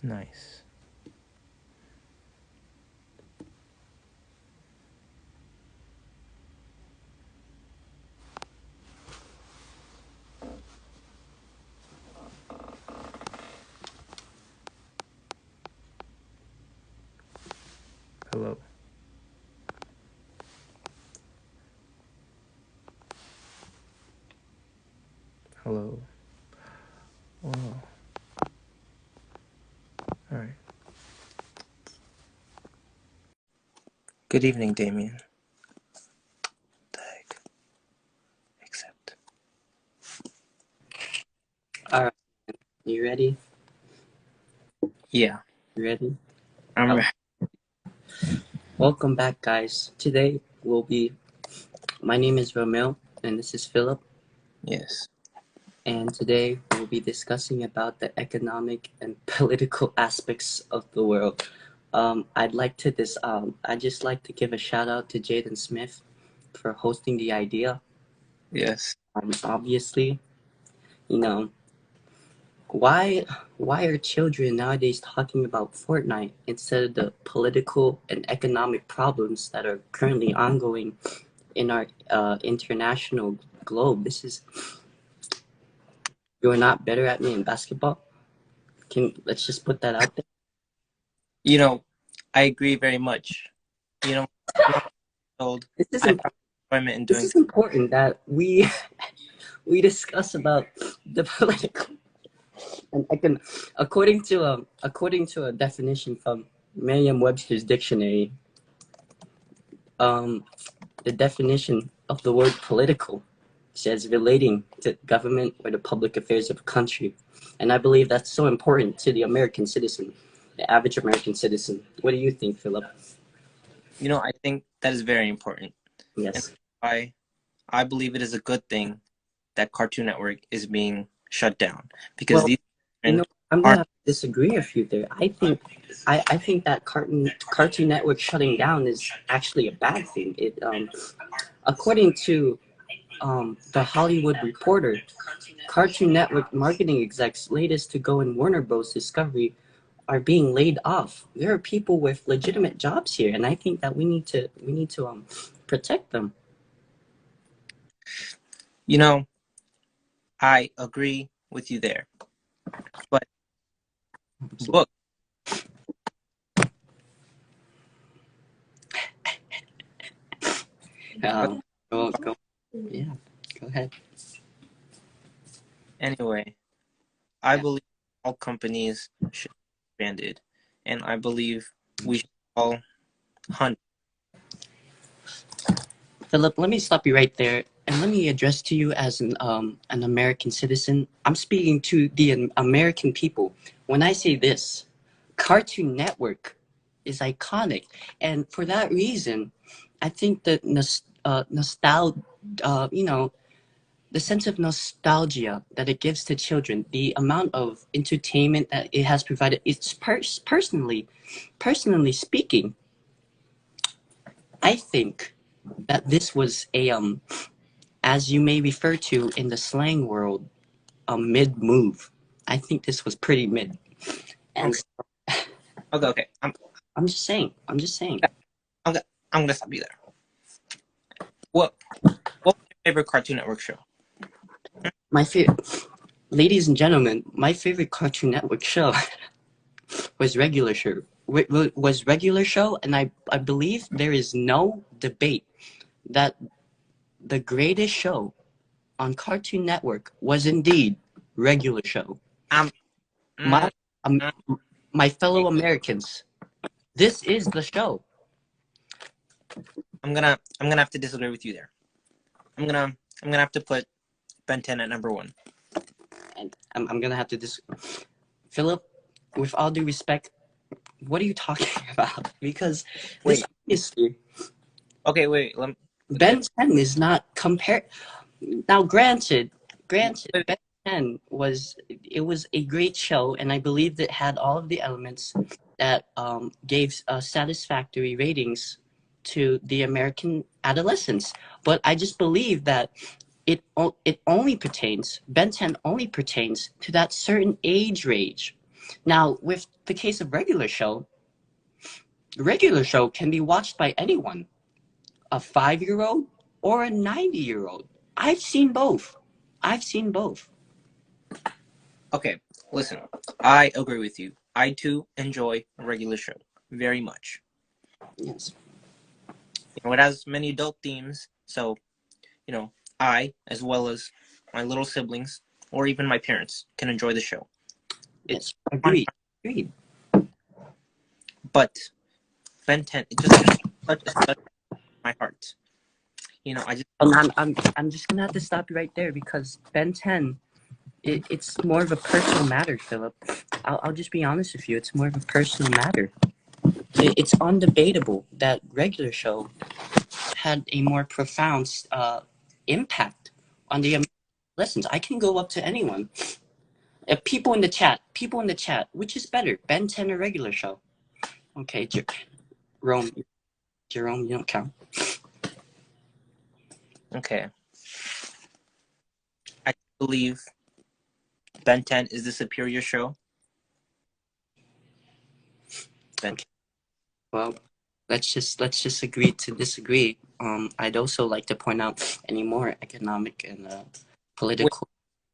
Nice. Hello. Hello. Oh. All right. Good evening, Damien. The heck? Accept. Alright, you ready? Yeah, You ready? I'm Oh, ready. welcome back, guys. Today my name is Rhamil, and this is Philip. Yes. And today we'll be discussing about the economic and political aspects of the world. I'd just like to give a shout out to Jaden Smith for hosting the idea. Yes. Obviously, you know, why why are children nowadays talking about Fortnite instead of the political and economic problems that are currently ongoing in our international globe? You're not better at me in basketball. Let's just put that out there. You know, I agree very much. You know, when I was told This is I found imp- enjoyment in this doing. is important that we we discuss about the political and according to a definition from Merriam-Webster's dictionary. Um, the definition of the word political says relating to government or the public affairs of a country. And I believe that's so important to the American citizen, the average American citizen. What do you think, Philip? I think that is very important, and Yes. I believe it is a good thing that Cartoon Network is being shut down because Well, these children I'm are. gonna have to disagree with you there. I think that Cartoon Network shutting down is actually a bad thing. According to the Hollywood Reporter, Cartoon Network marketing execs latest to go in Warner Bros. Discovery are being laid off. There are people with legitimate jobs here, and I think that we need to protect them. You know, I agree with you there, but book. Um, go, yeah, go ahead. Anyway, I believe all companies should be expanded, and I believe we should all hunt. Philip, let me stop you right there, and let me address to you as an American citizen. I'm speaking to the American people. When I say this, Cartoon Network is iconic, and for that reason, I think that nostalgia, the sense of nostalgia that it gives to children, the amount of entertainment that it has provided. It's personally speaking, I think that this was a as you may refer to in the slang world, a mid move. I think this was pretty mid. And Okay, okay, okay. I'm just saying. I'm just saying. I'm, gonna, I'm gonna stop you there. What was your favorite Cartoon Network show? My favorite, ladies and gentlemen, my favorite Cartoon Network show was Regular Show. Was Regular Show, and I believe there is no debate that the greatest show on Cartoon Network was indeed Regular Show. Um, My mm, um, mm, my fellow Americans, this is the show. I'm gonna have to disagree with you there. I'm gonna have to put Ben 10 at number one. And I'm gonna have to Philip, with all due respect, what are you talking about? Because this Wait, obviously okay, wait. Ben 10 is not compared. Now, granted, Wait, Ben 10 was a great show, and I believe it had all of the elements that gave satisfactory ratings to the American adolescents. But I just believe that it only pertains Ben 10 only pertains to that certain age range. Now, with the case of regular show can be watched by anyone, a 5-year-old or a 90-year-old. I've seen both. I've seen both. Okay, listen. I agree with you. I too enjoy a regular show very much. Yes. It has many adult themes, so I, as well as my little siblings or even my parents, can enjoy the show. Yes. It's fun, Agreed. Agreed. but Ben 10, it just such a special my heart. I just I'm just gonna have to stop you right there because Ben 10, it's more of a personal matter, Philip. I'll just be honest with you. It's more of a personal matter. It's undebatable that regular show had a more profound impact on the lessons. I can go up to anyone. People in the chat, which is better, Ben 10 or regular show? Okay, Jerome, you don't count. okay. I believe Ben 10 is the superior show. Ben Okay. Well, let's just agree to disagree. I'd also like to point out any more economic and Wait, political.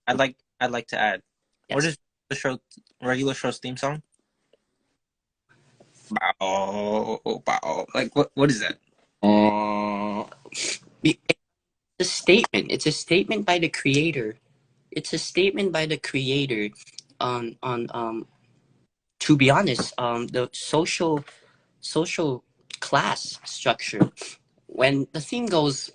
I'd like to add. What Yes. is the show regular show's theme song? Bow, bow. Like what is that? It's a statement. It's a statement by the creator. It's a statement by the creator on to be honest, the social class structure. When the theme goes,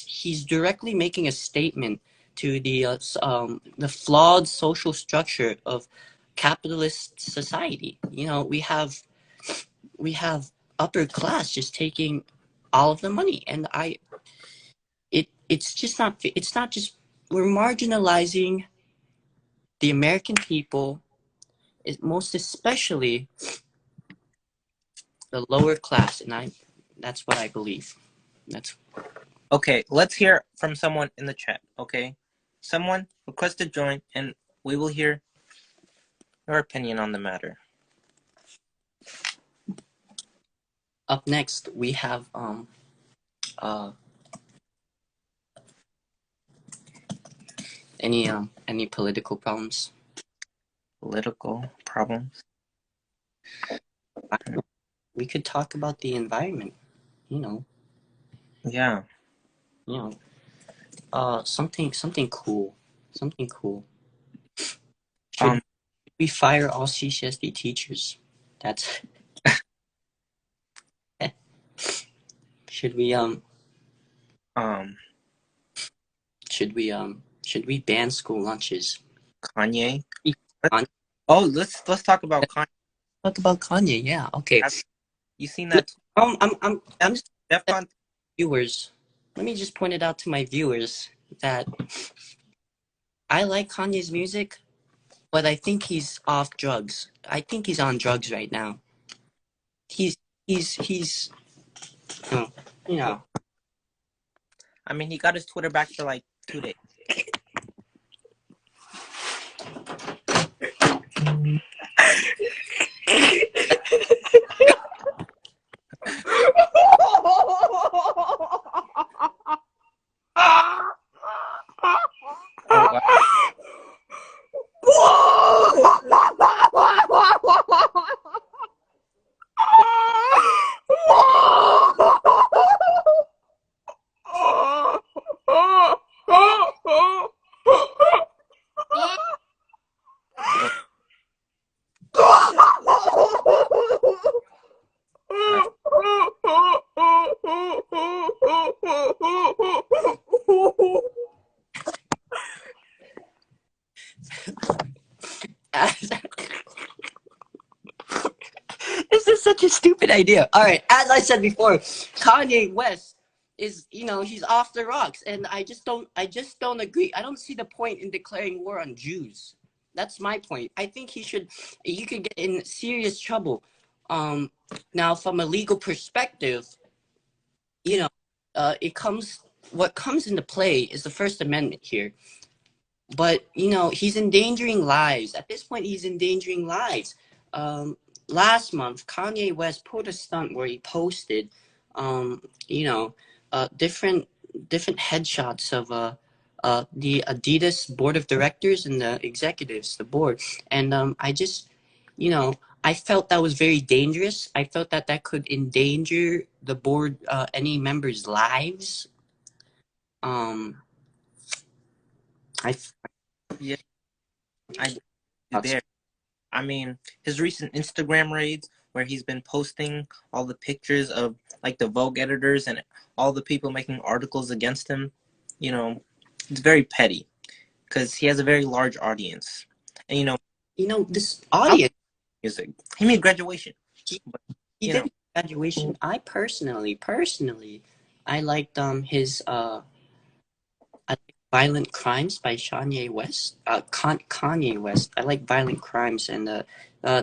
he's directly making a statement to the flawed social structure of capitalist society. We have upper class just taking all of the money, and it's not just we're marginalizing the American people, most especially the lower class, and that's what I believe. That's Okay, let's hear from someone in the chat. Okay, someone request to join, and we will hear your opinion on the matter. up next. We have uh any political problems. Political problems. We could talk about the environment. You know, Yeah. you know, something cool, something cool. Should Um. we fire all CCSD teachers? That's should we Um. should we ban school lunches? Kanye. Let's, Kanye. oh, let's talk about Kanye. Talk about Kanye. Yeah. Okay. You seen that? I'm just DefCon. viewers. Let me just point it out to my viewers that I like Kanye's music, but I think he's off drugs. I think he's on drugs right now. He's you know. I mean, he got his Twitter back for like 2 days. Oh wow. Uh, This is such a stupid idea. All right, as I said before, Kanye West is, he's off the rocks, and I just don't agree. I don't see the point in declaring war on Jews. That's my point. I think he could get in serious trouble. Um, Now from a legal perspective, you know, what comes into play is the First Amendment here. but you know, he's endangering lives. At this point, he's endangering lives. Um, Last month, Kanye West pulled a stunt where he posted, you know, different headshots of the Adidas board of directors and the executives, the board, and I just, you know, I felt that was very dangerous. I felt that that could endanger the board, any members' lives. Um, I Yeah, I agree with you thought there. I mean, his recent Instagram raids where he's been posting all the pictures of like the Vogue editors and all the people making articles against him, you know, it's very petty because he has a very large audience. And you know, this I audience. music. He made graduation, He, but he you know, did graduation. I personally, I liked his I like Violent Crimes by Kanye West. Kanye West. I like Violent Crimes and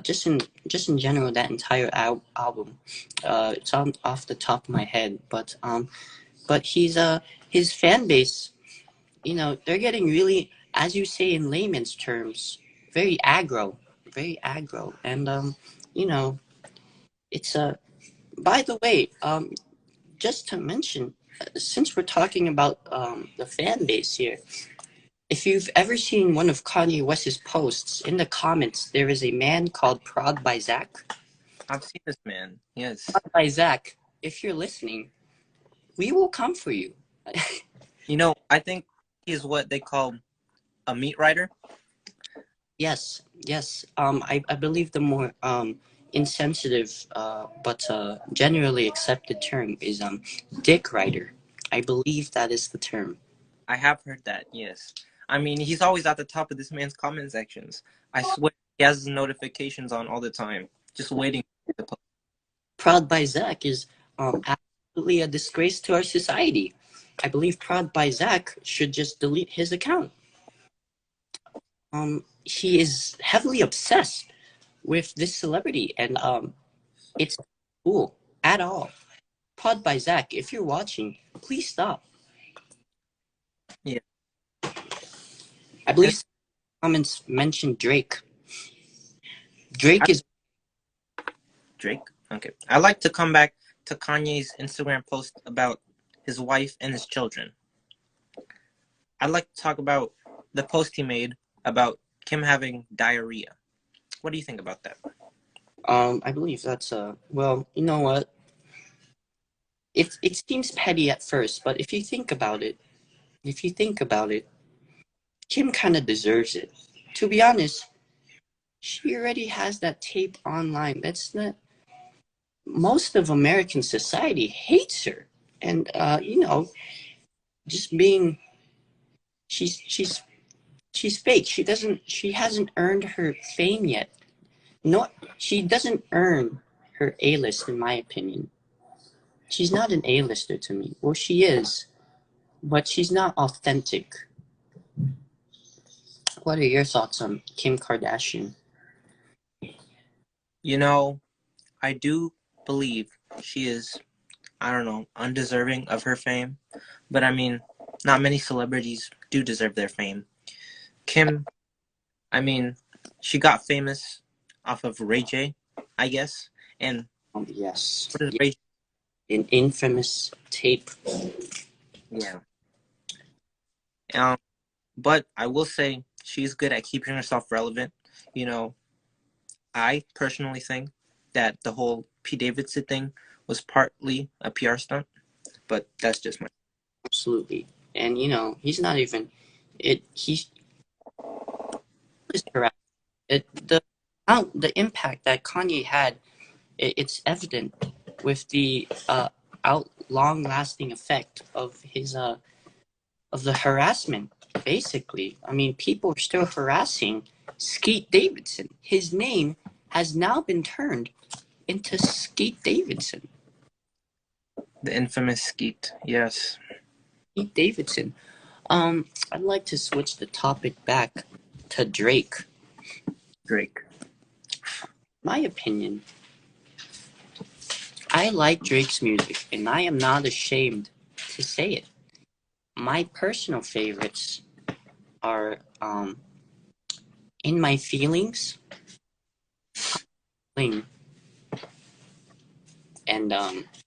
just in general that entire album. It's on off the top of my head, but he's his fan base. You know, they're getting really, as you say in layman's terms, very aggro, and you know, it's by the way, just to mention, since we're talking about the fan base here, if you've ever seen one of Kanye West's posts, in the comments there is a man called Prod by Zach. I've seen this man. Yes, Prod by Zach, if you're listening, we will come for you. I think he's what they call a meat writer. Yes, yes. I believe the more insensitive but generally accepted term is dick rider. I believe that is the term. I have heard that. Yes, I mean he's always at the top of this man's comment sections. I swear he has his notifications on all the time, just waiting to post. Proud by Zach is absolutely a disgrace to our society. I believe Proud by Zach should just delete his account. He is heavily obsessed with this celebrity, and it's not cool at all. Proud by Zach, if you're watching, please stop. Yeah, I and believe comments mentioned Drake. I, Drake is Drake. Okay, I like to come back to Kanye's Instagram post about his wife and his children. I'd like to talk about the post he made about Kim having diarrhea. What do you think about that? I believe that's well, you know what? It seems petty at first, but if you think about it, Kim kind of deserves it. To be honest, she already has that tape online. That's not most of American society hates her, and you know, just being she's she's fake. She hasn't earned her fame yet. No, she doesn't earn her A list, in my opinion. She's not an A-lister to me. Well, she is, but she's not authentic. What are your thoughts on Kim Kardashian? You know, I do believe she is, I don't know, undeserving of her fame. But I mean, not many celebrities do deserve their fame. Kim, I mean, she got famous off of Ray J, I guess. And Yes, what is yeah, Ray J? an infamous tape. Yeah. Um, but I will say she's good at keeping herself relevant. You know, I personally think that the whole P. Davidson thing was partly a PR stunt, but that's just my. Absolutely, and you know he's not even it. He's harassed. It the impact that Kanye had. It's evident with the out long lasting effect of his of the harassment. Basically, I mean, people are still harassing Skeet Davidson. His name has now been turned into Skeet Davidson. The infamous Skeet. Yes. Skeet Davidson. I'd like to switch the topic back to Drake. Drake. My opinion, I like Drake's music, and I am not ashamed to say it. My personal favorites are in my feelings, fling, and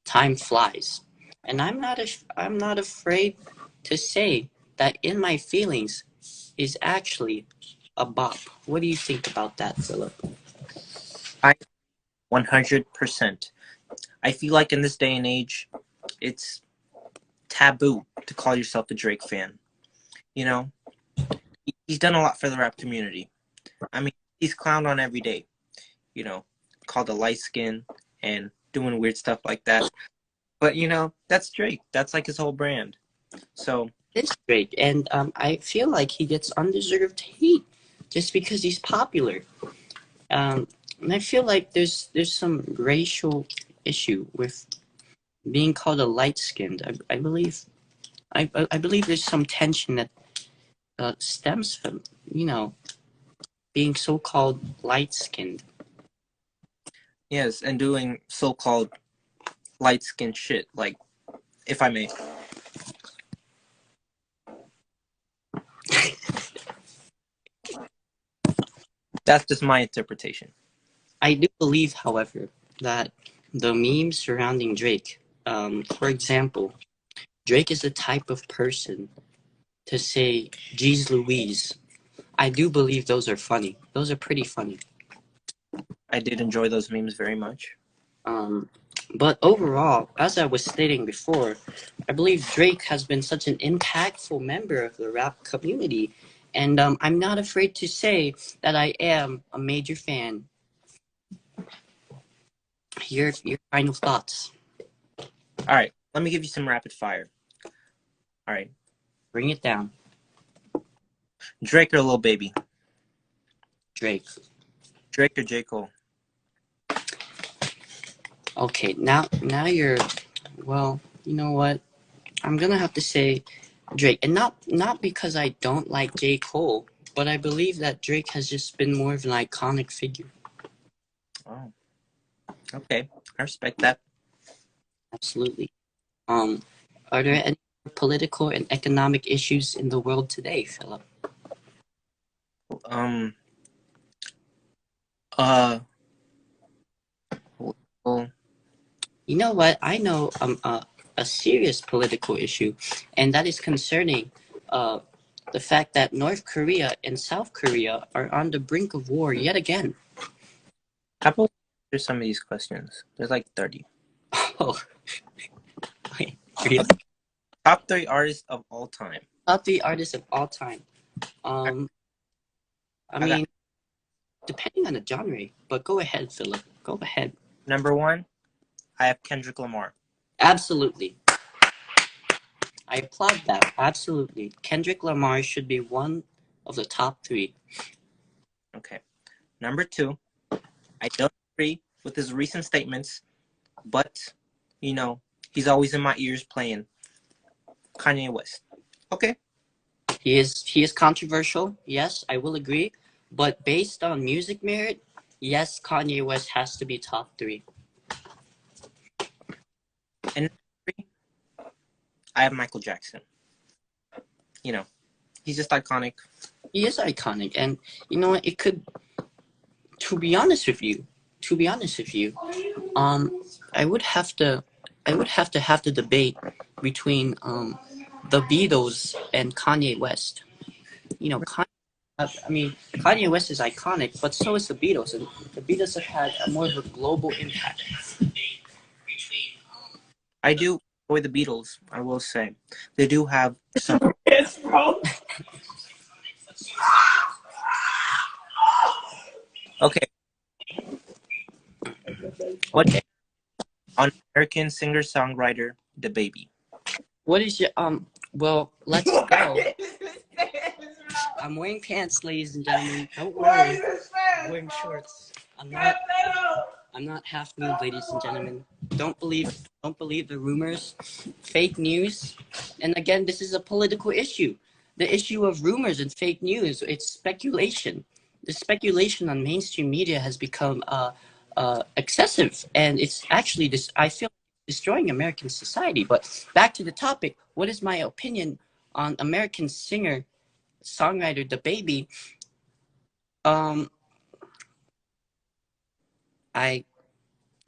time flies. And I'm not afraid to say that in my feelings is actually a bop. What do you think about that, Philip? I 100%. I feel like in this day and age, it's taboo to call yourself a Drake fan. You know, he's done a lot for the rap community. I mean, he's clowned on every day. You know, called a light skin and doing weird stuff like that. But that's Drake. That's like his whole brand. So It's Drake, and I feel like he gets undeserved hate just because he's popular. And I feel like there's some racial issue with being called a light skinned. I believe I believe there's some tension that stems from being so called light skinned. yes, and doing so-called light skin shit, like, if I may. That's just my interpretation. I do believe, however, that the memes surrounding Drake, for example, Drake is the type of person to say "Geez Louise." I do believe those are funny. Those are pretty funny. I did enjoy those memes very much. Um, but overall, as I was stating before, I believe Drake has been such an impactful member of the rap community, and I'm not afraid to say that I am a major fan. Your final thoughts. All right, let me give you some rapid fire. All right, Bring it down, Drake or Lil Baby? Drake. Drake or J. Cole? Okay, now you're well. You know what? I'm gonna have to say Drake, and not because I don't like J. Cole, but I believe that Drake has just been more of an iconic figure. Oh, okay. I respect that. Absolutely. Um, are there any political and economic issues in the world today, Philip? Um, uh, well, You know what? I know a serious political issue, and that is concerning uh, the fact that North Korea and South Korea are on the brink of war yet again. how about there's some of these questions? There's like 30. Oh, wait, really? Okay. Top three artists of all time. Top three artists of all time. I, Um, I I got mean, depending on the genre, but go ahead, Philip. Go ahead. number one. I have Kendrick Lamar. Absolutely. I applaud that. Absolutely. Kendrick Lamar should be one of the top three. Okay. Number two. I don't agree with his recent statements, but you know he's always in my ears playing Kanye West. Okay. He is controversial, yes, I will agree. But based on music merit, yes, Kanye West has to be top three. And number three, I have Michael Jackson. You know, he's just iconic. He is iconic, and you know what? It could. To be honest with you, to be honest with you, I would have to, have the debate between the Beatles and Kanye West. You know, I mean, Kanye West is iconic, but so is the Beatles, and the Beatles have had a more of a global impact. I do enjoy the Beatles. I will say they do have some. Yes, bro. Okay, what on American singer songwriter the baby? What is your Well, let's go. I'm wearing pants, ladies and gentlemen. Don't worry. I'm wearing shorts. I'm not half nude, ladies and gentlemen. Don't believe the rumors, fake news. And again, this is a political issue. The issue of rumors and fake news, it's speculation. The speculation on mainstream media has become excessive, and it's actually this. I feel destroying American society. But back to the topic. What is my opinion on American singer songwriter, the baby, um, I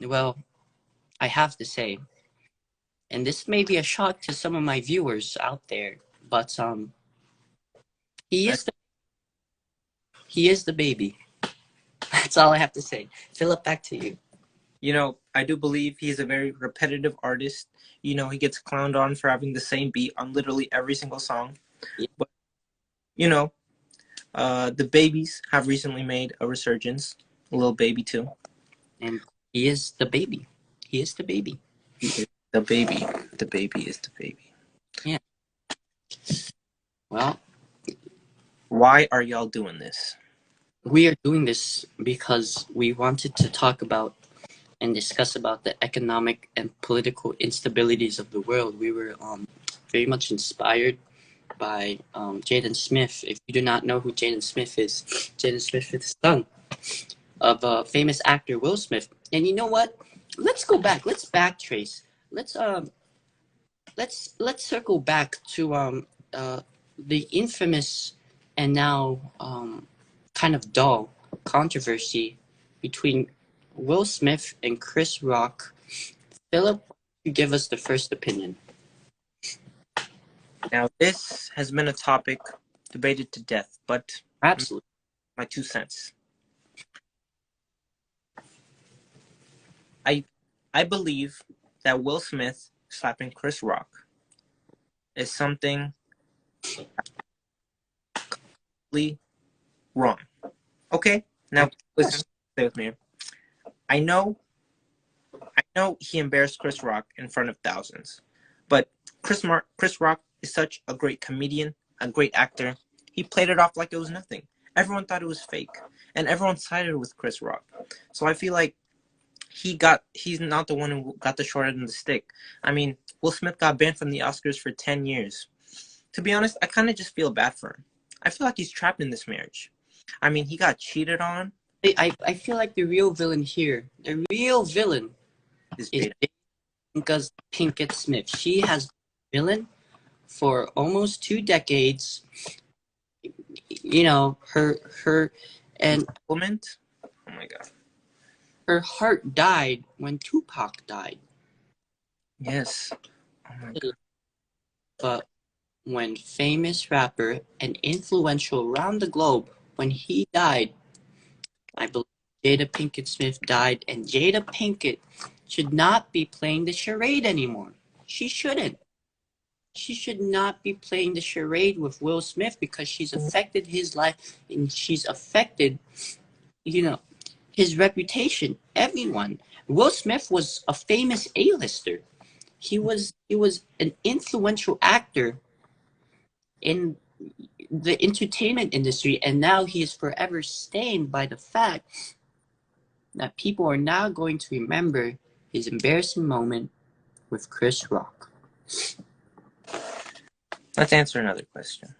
well, I have to say, and this may be a shock to some of my viewers out there, but he That, is the he is the baby. That's all I have to say. Philip, back to you. I do believe he's a very repetitive artist. He gets clowned on for having the same beat on literally every single song. Yeah, But, you know, the babies have recently made a resurgence. A little baby, too. and he is the baby. He is the baby. He is the baby. The baby is the baby. Yeah. Well, Why are y'all doing this? we are doing this because we wanted to talk about and discuss about the economic and political instabilities of the world. We were very much inspired by Jaden Smith. If you do not know who Jaden Smith is, Jaden Smith is the son of famous actor Will Smith. And you know what? Let's go back. Let's backtrace. Let's let's circle back to the infamous and now kind of dull controversy between Will Smith and Chris Rock. Philip, you give us the first opinion. Now, this has been a topic debated to death, but Absolutely. my 2 cents. I believe that Will Smith slapping Chris Rock is something completely wrong. Okay? Now, listen, stay with me. I know he embarrassed Chris Rock in front of thousands, but Chris Rock is such a great comedian, a great actor. He played it off like it was nothing. Everyone thought it was fake, and everyone sided with Chris Rock. So I feel like he's not the one who got the short end of the stick. I mean, Will Smith got banned from the Oscars for 10 years. To be honest, I kind of just feel bad for him. I feel like he's trapped in this marriage. I mean, he got cheated on. I feel like the real villain here, the real villain Is is Jada Pinkett Smith. She has been a villain for almost 2 decades. You know, her and Implement. Oh my god. her heart died when Tupac died. Yes. Oh my god. But when famous rapper and influential around the globe, when he died, I believe Jada Pinkett Smith died, and Jada Pinkett should not be playing the charade anymore. She shouldn't. She should not be playing the charade with Will Smith because she's affected his life and she's affected, you know, his reputation. Everyone. Will Smith was a famous A-lister. He was an influential actor in the entertainment industry, and now he is forever stained by the fact that people are now going to remember his embarrassing moment with Chris Rock. Let's answer another question.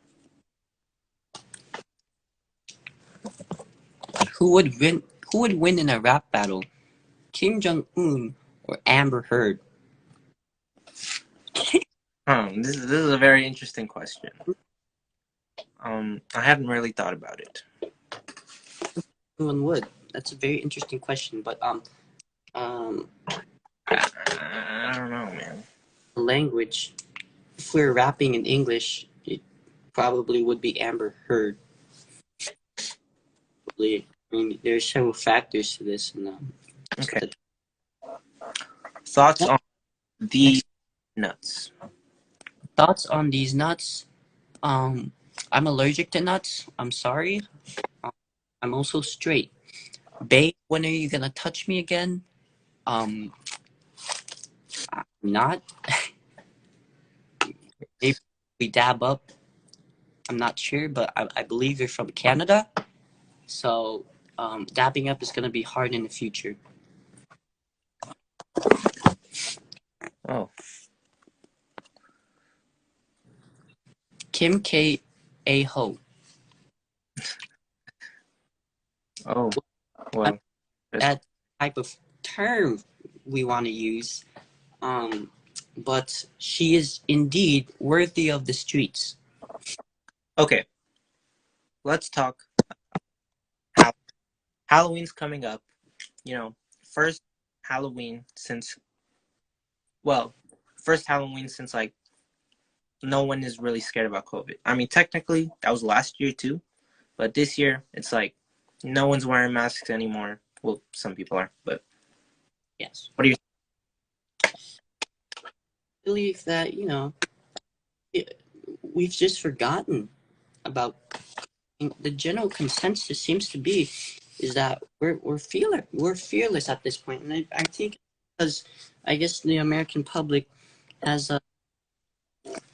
Who would win? Who would win in a rap battle? Kim Jong Un or Amber Heard? This is a very interesting question. I haven't really thought about it. Anyone would. That's a very interesting question. But I don't know, man. language. If we're rapping in English, it probably would be Amber Heard. Probably. I mean, there's several factors to this, and Okay. Thoughts on these nuts? thoughts on these nuts. I'm allergic to nuts. I'm sorry. I'm also straight. Babe, when are you gonna touch me again? I'm not. Maybe we dab up. I'm not sure, but I believe you're from Canada. So dabbing up is gonna be hard in the future. Oh, Kim K. A. Ho. oh, well. That type of term we want to use. But she is indeed worthy of the streets. Okay. let's talk. Hall- Halloween's coming up. You know, first Halloween since well, first Halloween since like no one is really scared about COVID. I mean, technically that was last year too, but this year it's like no one's wearing masks anymore. Well, some people are, but Yes. what do you? I believe that, we've just forgotten about the general consensus seems to be is that we're fearless at this point, and I think because I guess the American public has I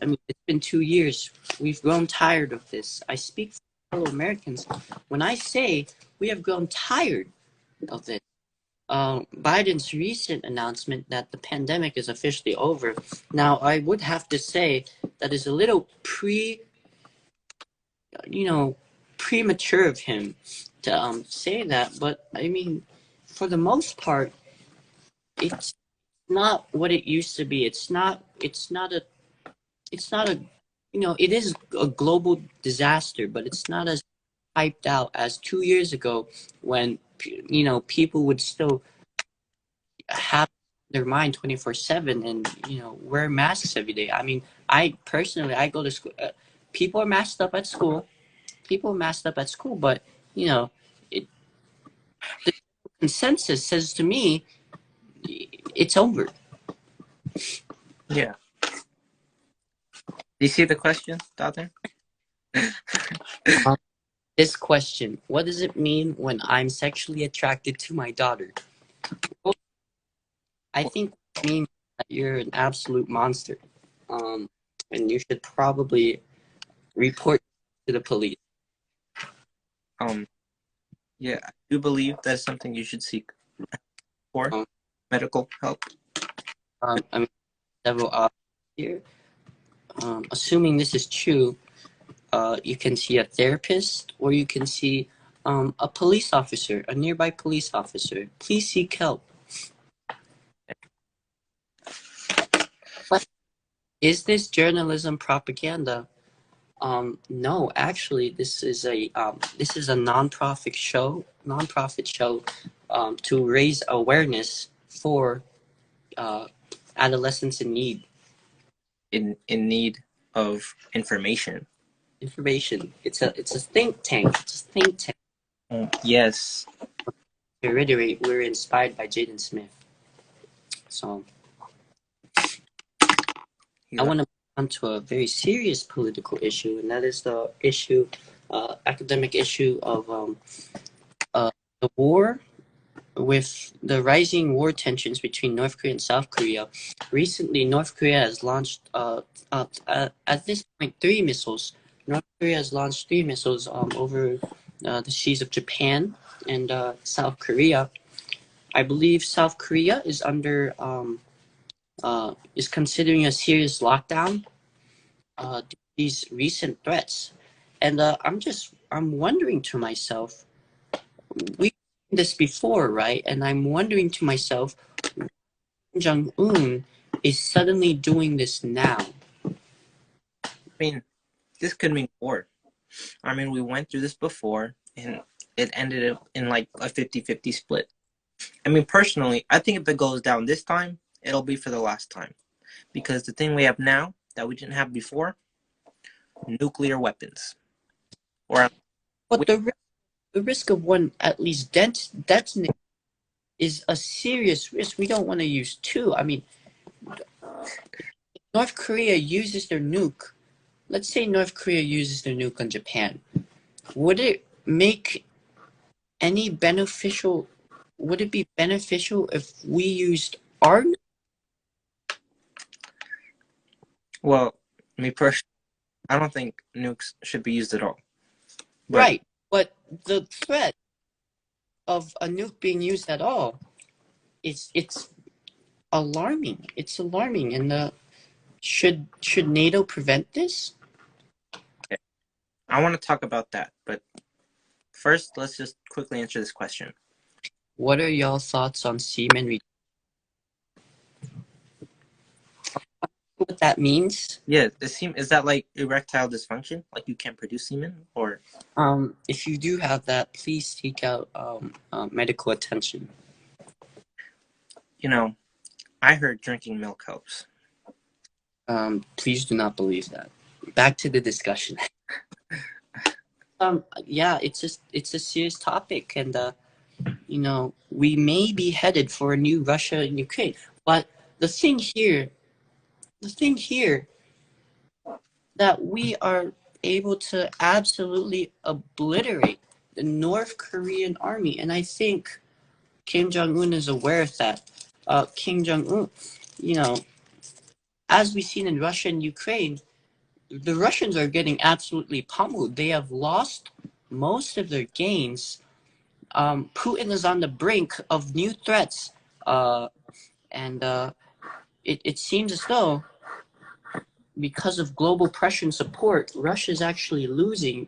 mean it's been 2 years. We've grown tired of this. I speak for fellow Americans when I say we have grown tired of this. Biden's recent announcement that the pandemic is officially over. Now, I would have to say that is a little you know, premature of him to say that. But I mean, for the most part, it's not what it used to be. It's not. It's not a. It's not a. It is a global disaster, but it's not as hyped out as 2 years ago when people would still have their mind 24/7 and wear masks every day. I mean, I personally I go to school. People are masked up at school. People are masked up at school, but you know, it, the consensus says to me it's over. Yeah. Do you see the question, Doctor? Um, this question: what does it mean when I'm sexually attracted to my daughter? Well, I think it means that you're an absolute monster, um, and you should probably report to the police. Um. Yeah, I do believe that's something you should seek for Um, medical help. I mean, several options here. Assuming this is true, you can see a therapist or you can see a police officer, a nearby police officer. Please seek help. But is this journalism propaganda? No, actually, this is a nonprofit show to raise awareness for uh, adolescents in need. In need of information. Information. It's a think tank. It's a think tank. Yes. To reiterate, we're inspired by Jaden Smith. So I want to move on to a very serious political issue, and that is the academic issue of the war with the rising war tensions between North Korea and South Korea. Recently, North Korea has launched, at this point, 3 missiles. North Korea has launched 3 missiles over the seas of Japan and South Korea. I believe South Korea is is considering a serious lockdown due to these recent threats, and I'm wondering to myself, we've seen this before, right? And I'm wondering to myself, Kim Jong Un is suddenly doing this now. I mean, this could mean war. I mean, we went through this before and it ended up in like a 50-50 split. I mean, personally, I think if it goes down this time, it'll be for the last time. Because the thing we have now that we didn't have before, nuclear weapons. Or But we, the risk of one at least detonate is a serious risk. We don't want to use two. I mean, North Korea uses their nuke. Let's say North Korea uses their nuke on Japan. Would it make any beneficial? Would it be beneficial if we used our well, me personally, I don't think nukes should be used at all. But right? But the threat of a nuke being used at all it's alarming. It's alarming, and should NATO prevent this? I want to talk about that. But first, let's just quickly answer this question. What are y'all thoughts on semen? What that means? Yeah, is that like erectile dysfunction? Like you can't produce semen, or If you do have that, please seek out medical attention. You know, I heard drinking milk helps. Please do not believe that. Back to the discussion. Yeah, it's a serious topic, and we may be headed for a new Russia and Ukraine. But the thing here, the thing here, that we are able to absolutely obliterate the North Korean army, and I think Kim Jong Un is aware of that. Kim Jong Un, you know, as we've seen in Russia and Ukraine, the Russians are getting absolutely pummeled. They have lost most of their gains. Putin is on the brink of new threats, and it seems as though, because of global pressure and support, Russia is actually losing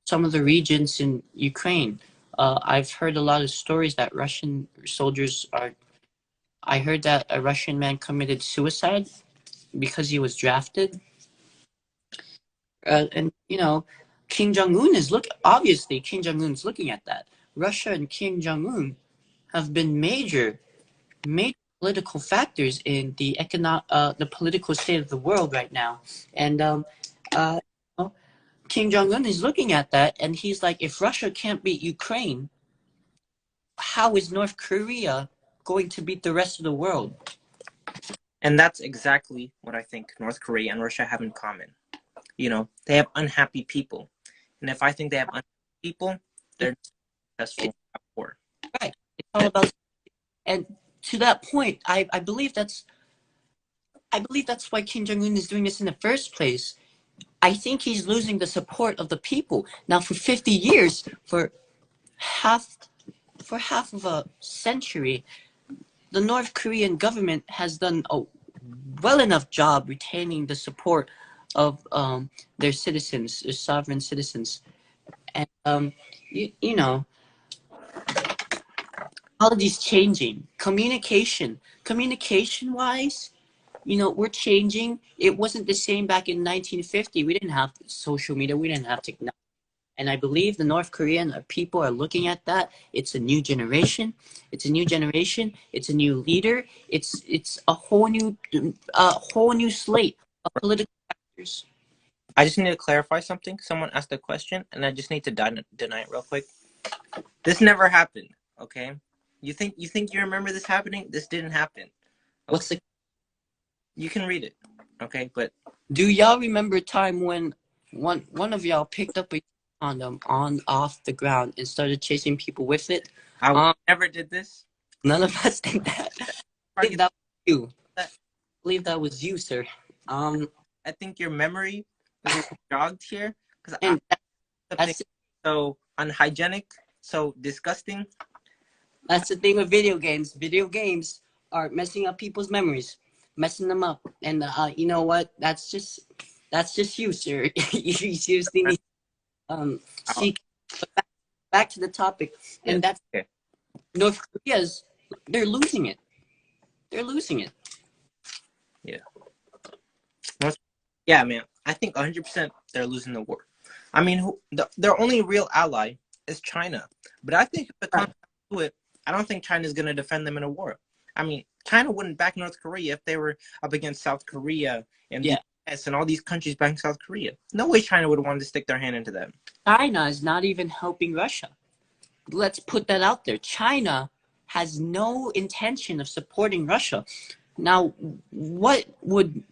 some of the regions in Ukraine. I've heard a lot of stories that Russian soldiers are. I heard that a Russian man committed suicide because he was drafted. And Kim Jong Un is obviously Kim Jong Un is looking at that. Russia and Kim Jong Un have been major political factors in the political state of the world right now, and uh, you know, Kim Jong Un is looking at that, and he's like, if Russia can't beat Ukraine, how is North Korea going to beat the rest of the world? And that's exactly what I think North Korea and Russia have in common. They have unhappy people. And if I think they have unhappy people, they're successful at war. Right. It's all about, and to that point, I believe that's why Kim Jong Un is doing this in the first place. I think he's losing the support of the people. Now, for 50 years, for half of a century, the North Korean government has done a well enough job retaining the support of their citizens, their sovereign citizens, and you know, technology's changing. Communication wise, we're changing. It wasn't the same back in 1950. We didn't have social media. We didn't have technology. And I believe the North Korean people are looking at that. It's a new generation. It's a new generation. It's a new leader. It's a whole new slate of political actors. I just need to clarify something. Someone asked a question, and I just need to deny it real quick. This never happened. Okay, you think you remember this happening? This didn't happen. Okay? What's the? You can read it. Okay, but do y'all remember a time when one of y'all picked up a condom on off the ground and started chasing people with it? I never did this. None of us did that. I believe that was you. I believe that was you, sir. I think your memory is jogged here because that's so unhygienic, so disgusting. That's the thing with video games. Video games are messing up people's memories, messing them up. And you know what? That's just you, sir. You seriously need seek back to the topic. And that's okay. North Korea's. They're losing it. They're losing it. Yeah. Yeah, man. I think 100% they're losing the war. I mean, their only real ally is China. But I think if it comes to it, I don't think China's going to defend them in a war. I mean, China wouldn't back North Korea if they were up against South Korea and the US and all these countries backing South Korea. No way China would want to stick their hand into them. China is not even helping Russia. Let's put that out there. China has no intention of supporting Russia. Now, what would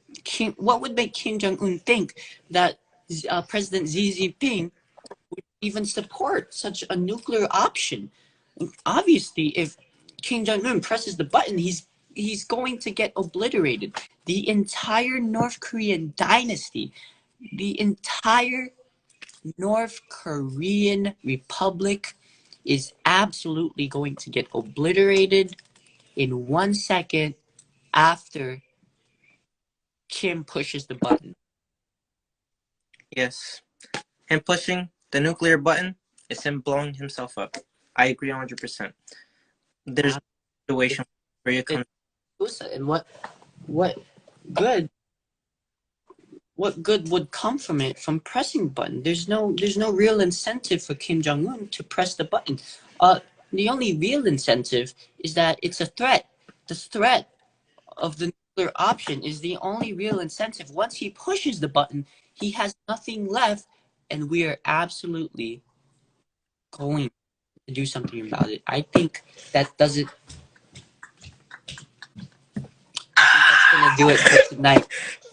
make Kim Jong Un think that President Xi Jinping would even support such a nuclear option? Obviously, if Kim Jong Un presses the button, he's going to get obliterated. The entire North Korean dynasty, the entire North Korean Republic is absolutely going to get obliterated in 1 second after Kim pushes the button. Yes. Him pushing the nuclear button is him blowing himself up. I agree 100%. There's a situation where you come. And what good what good would come from it from pressing the button? There's no real incentive for Kim Jong-un to press the button. The only real incentive is that it's a threat. The threat of the nuclear option is the only real incentive. Once he pushes the button, he has nothing left, and we are absolutely going to do something about it. I think that does it. I think that's gonna do it for tonight.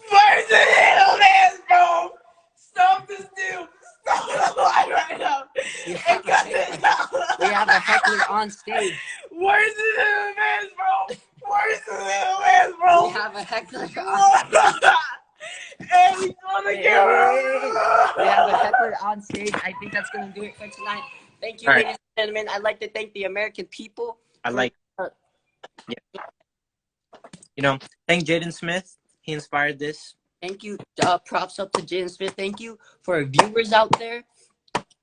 Where's the little man, bro? Stop this dude! Stop the line right now! We And have a cut this heckler. out! We have a heckler on stage. Where's the little man, bro? Where's the little man, bro? We have a heckler on stage. Hey, he's on the camera! We have a heckler on stage. I think that's going to do it for tonight. Thank you, All right. ladies and gentlemen. I'd like to thank the American people. Thank Jaden Smith. He inspired this. Thank you. Props up to Jaden Smith. Thank you for our viewers out there.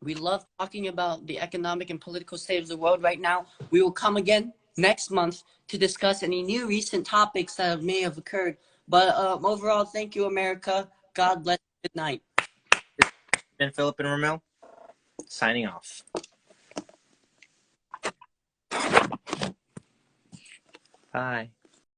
We love talking about the economic and political state of the world right now. We will come again next month to discuss any new recent topics that may have occurred. But overall, thank you, America. God bless. Good night. Been Philip and Rhamil, signing off. Bye.